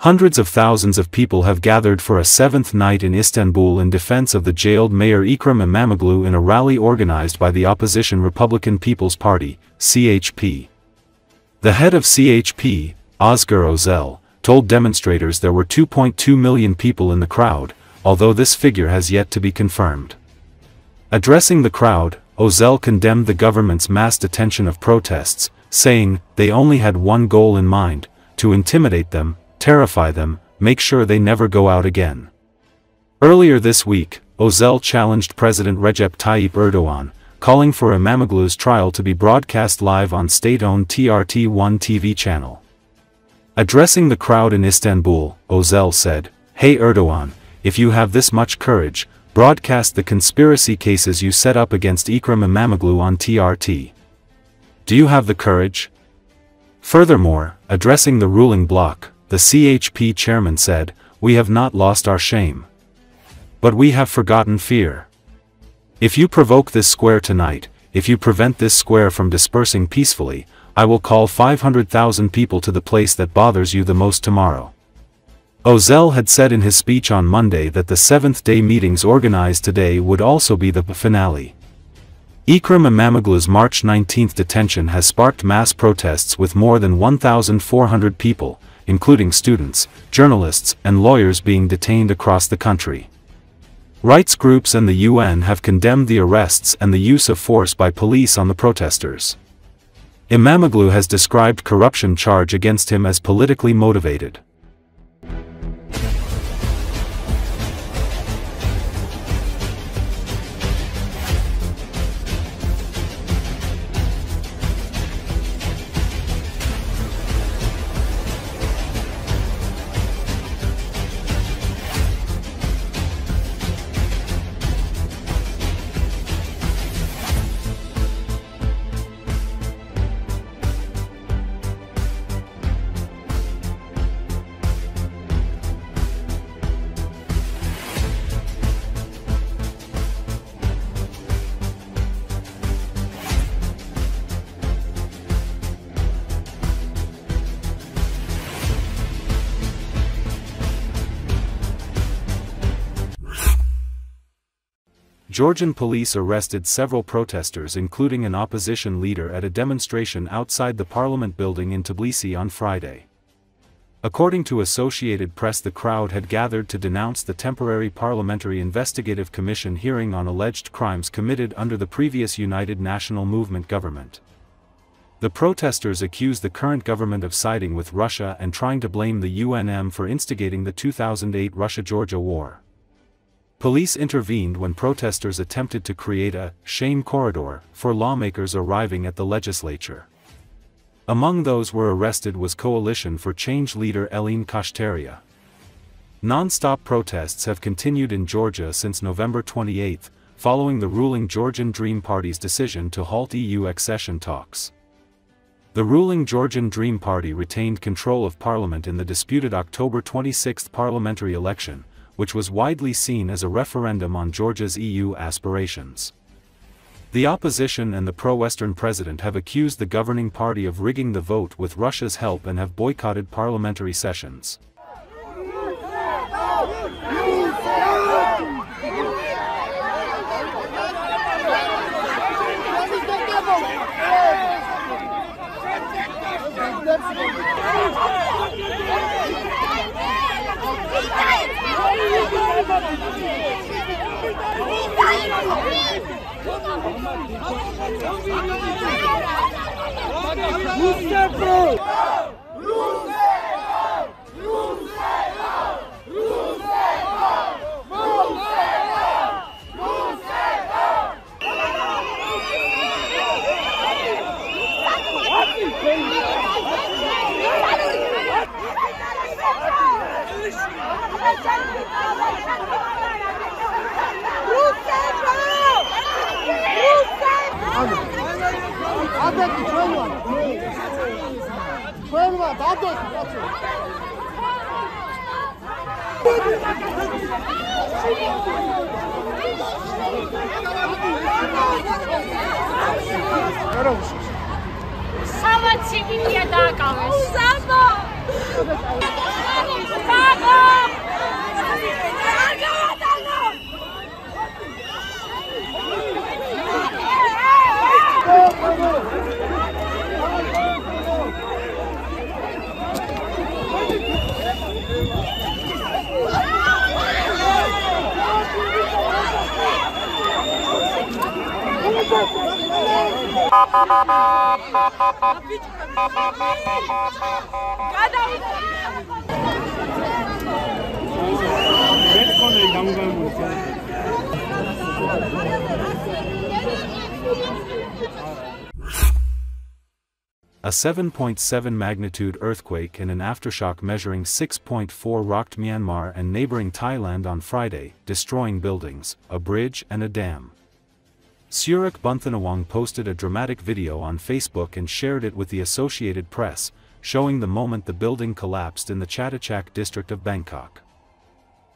Hundreds of thousands of people have gathered for a seventh night in Istanbul in defense of the jailed mayor Ekrem Imamoglu in a rally organized by the opposition Republican People's Party, CHP. The head of CHP, Ozgur Ozel, told demonstrators there were 2.2 million people in the crowd, although this figure has yet to be confirmed. Addressing the crowd, Ozel condemned the government's mass detention of protests, saying, they only had one goal in mind, to intimidate them, terrify them, make sure they never go out again. Earlier this week, Ozel challenged President Recep Tayyip Erdogan, calling for Imamoglu's trial to be broadcast live on state-owned TRT1 TV channel. Addressing the crowd in Istanbul, Ozel said, "Hey Erdogan, if you have this much courage, broadcast the conspiracy cases you set up against Ekrem Imamoglu on TRT. Do you have the courage?" Furthermore, addressing the ruling bloc, the CHP chairman said, "We have not lost our shame. But we have forgotten fear. If you provoke this square tonight, if you prevent this square from dispersing peacefully, I will call 500,000 people to the place that bothers you the most tomorrow." Ozel had said in his speech on Monday that the seventh-day meetings organized today would also be the finale. Ekrem Imamoglu's March 19 detention has sparked mass protests with more than 1,400 people, including students, journalists, and lawyers being detained across the country. Rights groups and the UN have condemned the arrests and the use of force by police on the protesters. Imamoglu has described corruption charge against him as politically motivated. Georgian police arrested several protesters including an opposition leader at a demonstration outside the parliament building in Tbilisi on Friday. According to Associated Press, the crowd had gathered to denounce the temporary Parliamentary Investigative Commission hearing on alleged crimes committed under the previous United National Movement government. The protesters accused the current government of siding with Russia and trying to blame the UNM for instigating the 2008 Russia-Georgia war. Police intervened when protesters attempted to create a shame corridor for lawmakers arriving at the legislature. Among those were arrested was Coalition for Change leader Elin Kashtaria. Non-stop protests have continued in Georgia since November 28, following the ruling Georgian Dream Party's decision to halt EU accession talks. The ruling Georgian Dream Party retained control of parliament in the disputed October 26 parliamentary election, which was widely seen as a referendum on Georgia's EU aspirations. The opposition and the pro-Western president have accused the governing party of rigging the vote with Russia's help and have boycotted parliamentary sessions. Salad chicken, yeah, that A 7.7 magnitude earthquake and an aftershock measuring 6.4 rocked Myanmar and neighboring Thailand on Friday, destroying buildings, a bridge and a dam. Surik Bunthanawong posted a dramatic video on Facebook and shared it with the Associated Press, showing the moment the building collapsed in the Chatuchak district of Bangkok.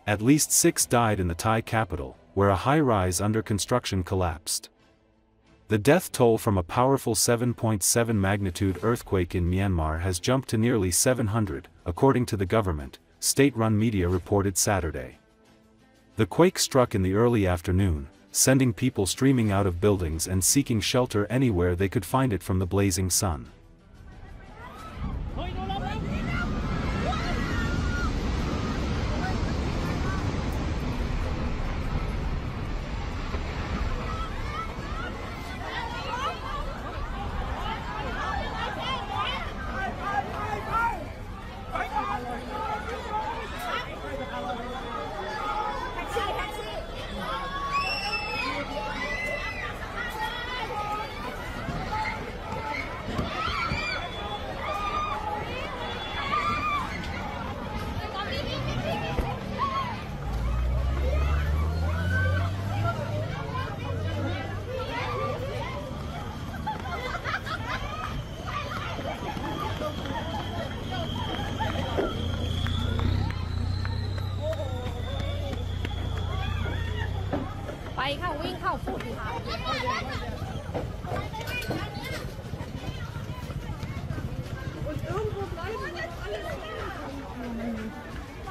At least 6 died in the Thai capital, where a high-rise under construction collapsed. The death toll from a powerful 7.7 magnitude earthquake in Myanmar has jumped to nearly 700, according to the government, state-run media reported Saturday. The quake struck in the early afternoon, sending people streaming out of buildings and seeking shelter anywhere they could find it from the blazing sun.ไปค่ะวิ่งเข้าฝุ่นค่ะ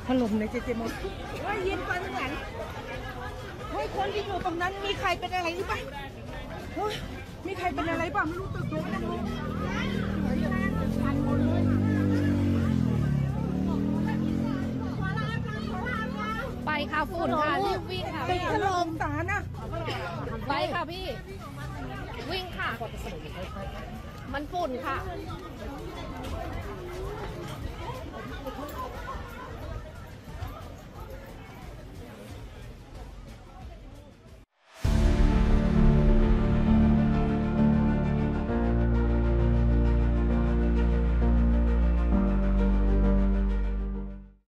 ถล่มในเจหมดว่ายินฟันหลังเฮ้ยคนที่อยู่ตรงนั้นมีใครเป็นอะไรหรือเปล่าเฮ้ยมีใครเป็นอะไรเปล่าไม่รู้ตึกเลยนะไปค่ะฝุ่นค่ะรีบวิ่งค่ะ ตึกถล่มตานะไปค่ะพี่วิ่งค่ะมันฝุ่นค่ะ